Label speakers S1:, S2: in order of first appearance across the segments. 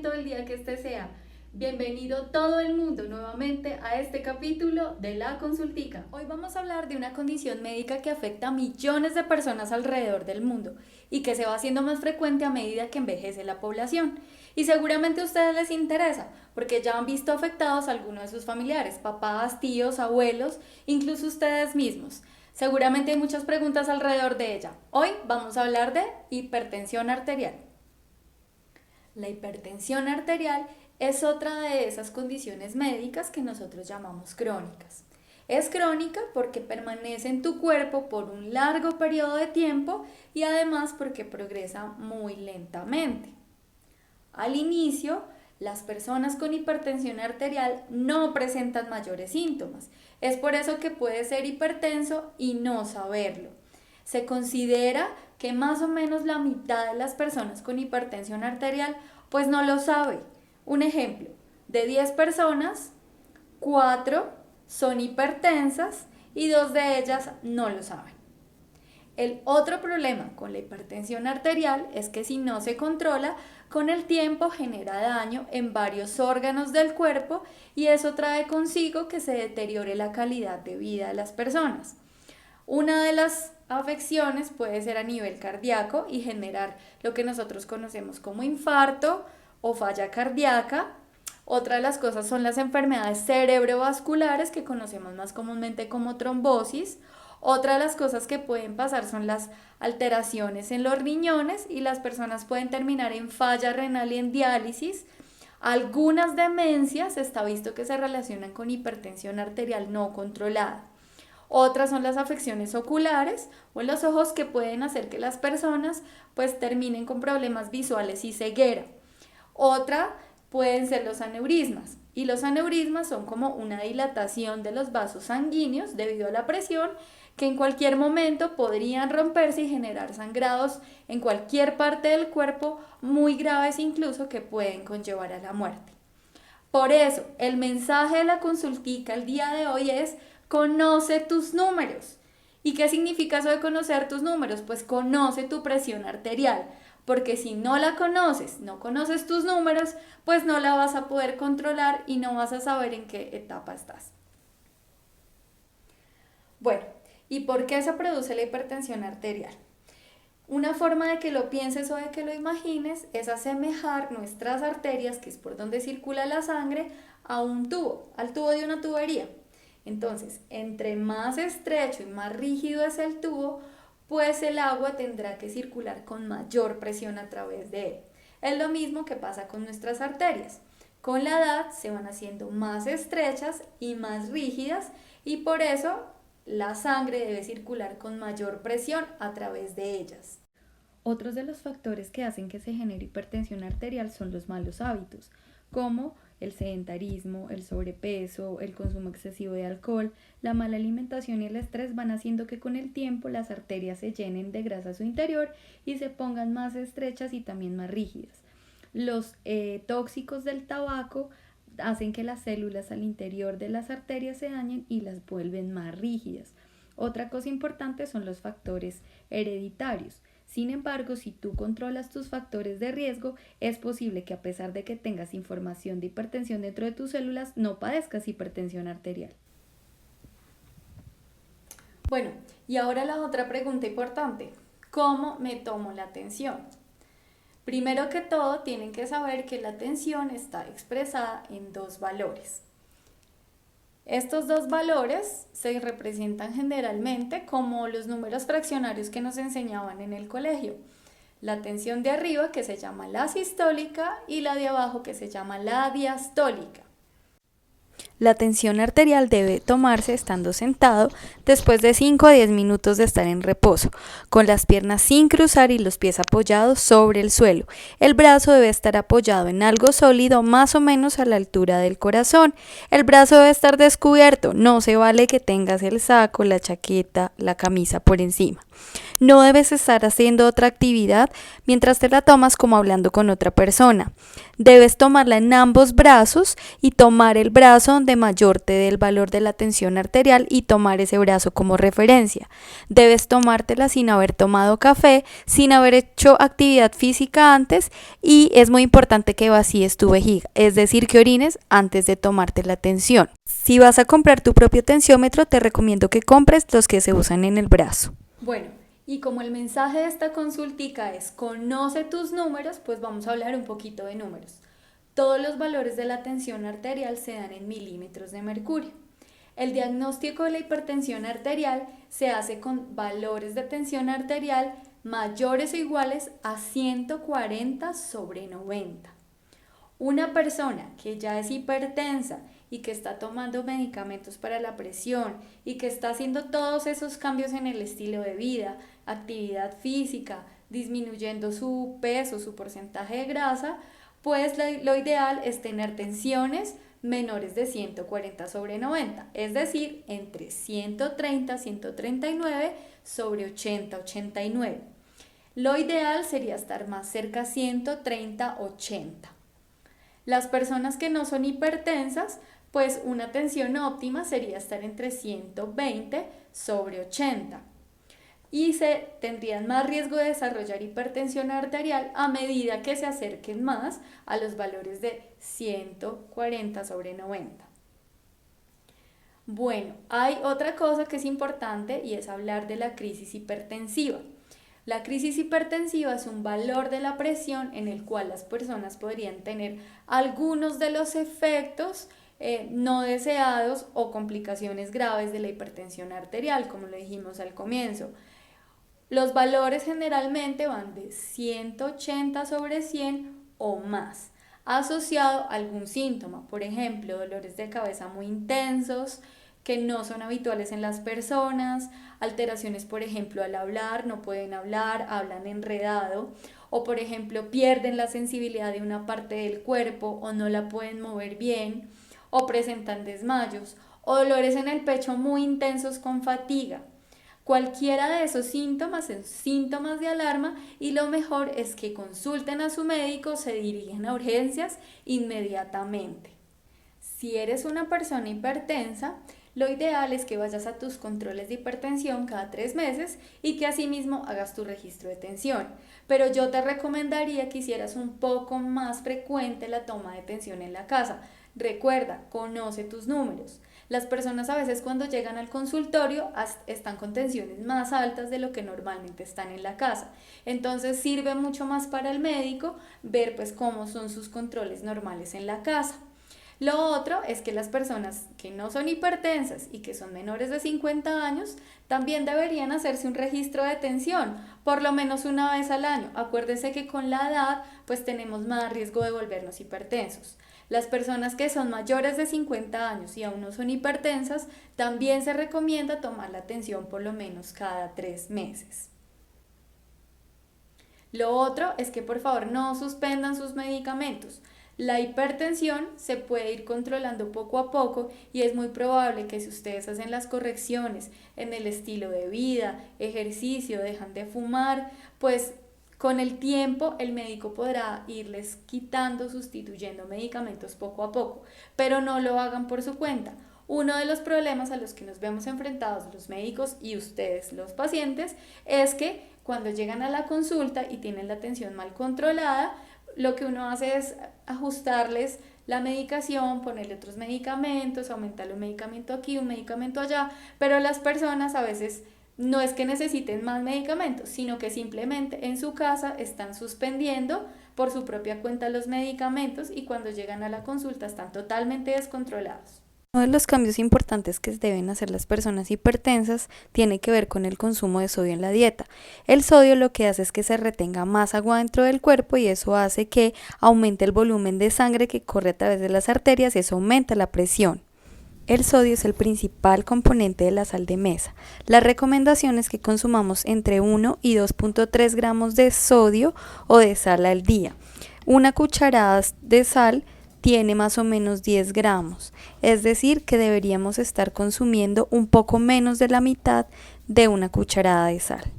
S1: momento del día que este sea. Bienvenido todo el mundo nuevamente a este capítulo de La Consultica. Hoy vamos a hablar de una condición médica que afecta a millones de personas alrededor del mundo y que se va haciendo más frecuente a medida que envejece la población. Y seguramente a ustedes les interesa, porque ya han visto afectados a algunos de sus familiares, papás, tíos, abuelos, incluso ustedes mismos. Seguramente hay muchas preguntas alrededor de ella. Hoy vamos a hablar de hipertensión arterial. La hipertensión arterial es otra de esas condiciones médicas que nosotros llamamos crónicas. Es crónica porque permanece en tu cuerpo por un largo periodo de tiempo y además porque progresa muy lentamente. Al inicio, las personas con hipertensión arterial no presentan mayores síntomas. Es por eso que puedes ser hipertenso y no saberlo. Se considera que más o menos la mitad de las personas con hipertensión arterial pues no lo sabe. Un ejemplo, de 10 personas, 4 son hipertensas y 2 de ellas no lo saben. El otro problema con la hipertensión arterial es que si no se controla, con el tiempo genera daño en varios órganos del cuerpo y eso trae consigo que se deteriore la calidad de vida de las personas. Una de las afecciones puede ser a nivel cardíaco y generar lo que nosotros conocemos como infarto o falla cardíaca. Otra de las cosas son las enfermedades cerebrovasculares que conocemos más comúnmente como trombosis. Otra de las cosas que pueden pasar son las alteraciones en los riñones y las personas pueden terminar en falla renal y en diálisis. Algunas demencias está visto que se relacionan con hipertensión arterial no controlada. Otras son las afecciones oculares o en los ojos que pueden hacer que las personas pues terminen con problemas visuales y ceguera. Otra pueden ser los aneurismas y los aneurismas son como una dilatación de los vasos sanguíneos debido a la presión que en cualquier momento podrían romperse y generar sangrados en cualquier parte del cuerpo muy graves incluso que pueden conllevar a la muerte. Por eso, el mensaje de la consultica el día de hoy es: conoce tus números. ¿Y qué significa eso de conocer tus números? Pues conoce tu presión arterial, porque si no la conoces, no conoces tus números, pues no la vas a poder controlar y no vas a saber en qué etapa estás. Bueno, ¿y por qué se produce la hipertensión arterial? Una forma de que lo pienses o de que lo imagines es asemejar nuestras arterias, que es por donde circula la sangre, a un tubo, al tubo de una tubería. Entonces, entre más estrecho y más rígido es el tubo, pues el agua tendrá que circular con mayor presión a través de él. Es lo mismo que pasa con nuestras arterias. Con la edad se van haciendo más estrechas y más rígidas y por eso la sangre debe circular con mayor presión a través de ellas. Otros de los factores que hacen que se genere hipertensión arterial son los malos hábitos, como el sedentarismo, el sobrepeso, el consumo excesivo de alcohol, la mala alimentación y el estrés van haciendo que con el tiempo las arterias se llenen de grasa a su interior y se pongan más estrechas y también más rígidas. Los tóxicos del tabaco hacen que las células al interior de las arterias se dañen y las vuelven más rígidas. Otra cosa importante son los factores hereditarios. Sin embargo, si tú controlas tus factores de riesgo, es posible que a pesar de que tengas información de hipertensión dentro de tus células, no padezcas hipertensión arterial. Bueno, y ahora la otra pregunta importante: ¿cómo me tomo la tensión? Primero que todo, tienen que saber que la tensión está expresada en 2 valores. Estos 2 valores se representan generalmente como los números fraccionarios que nos enseñaban en el colegio. La tensión de arriba, que se llama la sistólica, y la de abajo, que se llama la diastólica. La tensión arterial debe tomarse estando sentado después de 5 a 10 minutos de estar en reposo, con las piernas sin cruzar y los pies apoyados sobre el suelo. El brazo debe estar apoyado en algo sólido más o menos a la altura del corazón. El brazo debe estar descubierto, no se vale que tengas el saco, la chaqueta, la camisa por encima. No debes estar haciendo otra actividad mientras te la tomas, como hablando con otra persona. Debes tomarla en ambos brazos y tomar el brazo donde donde mayor te dé el valor de la tensión arterial y tomar ese brazo como referencia. Debes tomártela sin haber tomado café, sin haber hecho actividad física antes, y es muy importante que vacíes tu vejiga, es decir, que orines antes de tomarte la tensión. Si vas a comprar tu propio tensiómetro, te recomiendo que compres los que se usan en el brazo. Bueno, y como el mensaje de esta consultica es conoce tus números, pues vamos a hablar un poquito de números. Todos los valores de la tensión arterial se dan en milímetros de mercurio. El diagnóstico de la hipertensión arterial se hace con valores de tensión arterial mayores o iguales a 140/90. Una persona que ya es hipertensa y que está tomando medicamentos para la presión y que está haciendo todos esos cambios en el estilo de vida, actividad física, disminuyendo su peso, su porcentaje de grasa, pues lo ideal es tener tensiones menores de 140/90, es decir, entre 130-139/80-89. Lo ideal sería estar más cerca a 130/80. Las personas que no son hipertensas, pues una tensión óptima sería estar entre 120/80. Y se tendrían más riesgo de desarrollar hipertensión arterial a medida que se acerquen más a los valores de 140/90. Bueno, hay otra cosa que es importante y es hablar de la crisis hipertensiva. La crisis hipertensiva es un valor de la presión en el cual las personas podrían tener algunos de los efectos no deseados o complicaciones graves de la hipertensión arterial, como lo dijimos al comienzo. Los valores generalmente van de 180/100 o más, asociado a algún síntoma, por ejemplo, dolores de cabeza muy intensos, que no son habituales en las personas, alteraciones, por ejemplo, al hablar, no pueden hablar, hablan enredado, o por ejemplo, pierden la sensibilidad de una parte del cuerpo o no la pueden mover bien, o presentan desmayos, o dolores en el pecho muy intensos con fatiga. Cualquiera de esos síntomas son síntomas de alarma y lo mejor es que consulten a su médico, se dirigen a urgencias inmediatamente. Si eres una persona hipertensa, lo ideal es que vayas a tus controles de hipertensión cada 3 meses y que asimismo hagas tu registro de tensión. Pero yo te recomendaría que hicieras un poco más frecuente la toma de tensión en la casa. Recuerda, conoce tus números. Las personas a veces cuando llegan al consultorio están con tensiones más altas de lo que normalmente están en la casa. Entonces sirve mucho más para el médico ver pues cómo son sus controles normales en la casa. Lo otro es que las personas que no son hipertensas y que son menores de 50 años también deberían hacerse un registro de tensión, por lo menos una vez al año. Acuérdese que con la edad pues tenemos más riesgo de volvernos hipertensos. Las personas que son mayores de 50 años y aún no son hipertensas, también se recomienda tomar la tensión por lo menos cada 3 meses. Lo otro es que por favor no suspendan sus medicamentos. La hipertensión se puede ir controlando poco a poco y es muy probable que si ustedes hacen las correcciones en el estilo de vida, ejercicio, dejan de fumar, pues con el tiempo el médico podrá irles quitando, sustituyendo medicamentos poco a poco, pero no lo hagan por su cuenta. Uno de los problemas a los que nos vemos enfrentados los médicos y ustedes los pacientes es que cuando llegan a la consulta y tienen la tensión mal controlada, lo que uno hace es ajustarles la medicación, ponerle otros medicamentos, aumentarle un medicamento aquí, un medicamento allá, pero las personas a veces no es que necesiten más medicamentos, sino que simplemente en su casa están suspendiendo por su propia cuenta los medicamentos y cuando llegan a la consulta están totalmente descontrolados. Uno de los cambios importantes que deben hacer las personas hipertensas tiene que ver con el consumo de sodio en la dieta. El sodio lo que hace es que se retenga más agua dentro del cuerpo y eso hace que aumente el volumen de sangre que corre a través de las arterias y eso aumenta la presión. El sodio es el principal componente de la sal de mesa. La recomendación es que consumamos entre 1 y 2.3 gramos de sodio o de sal al día. Una cucharada de sal tiene más o menos 10 gramos, es decir que deberíamos estar consumiendo un poco menos de la mitad de una cucharada de sal.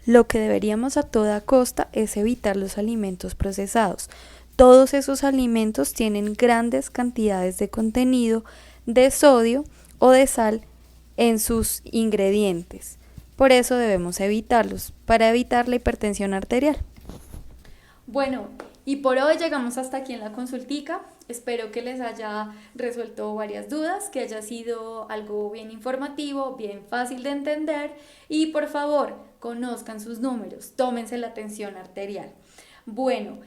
S1: Lo que deberíamos a toda costa es evitar los alimentos procesados. todos esos alimentos tienen grandes cantidades de contenido de sodio o de sal en sus ingredientes. Por eso debemos evitarlos, para evitar la hipertensión arterial. Bueno, y por hoy llegamos hasta aquí en la consultica. Espero que les haya resuelto varias dudas, que haya sido algo bien informativo, bien fácil de entender y por favor, conozcan sus números, tómense la tensión arterial. Bueno,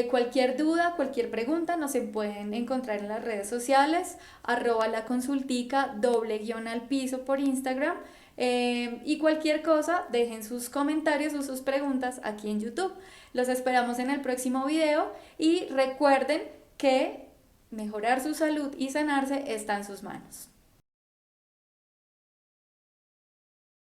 S1: cualquier duda, cualquier pregunta nos se pueden encontrar en las redes sociales, @laconsultica, _al piso por Instagram. Y cualquier cosa, dejen sus comentarios o sus preguntas aquí en YouTube. Los esperamos en el próximo video y recuerden que mejorar su salud y sanarse está en sus manos.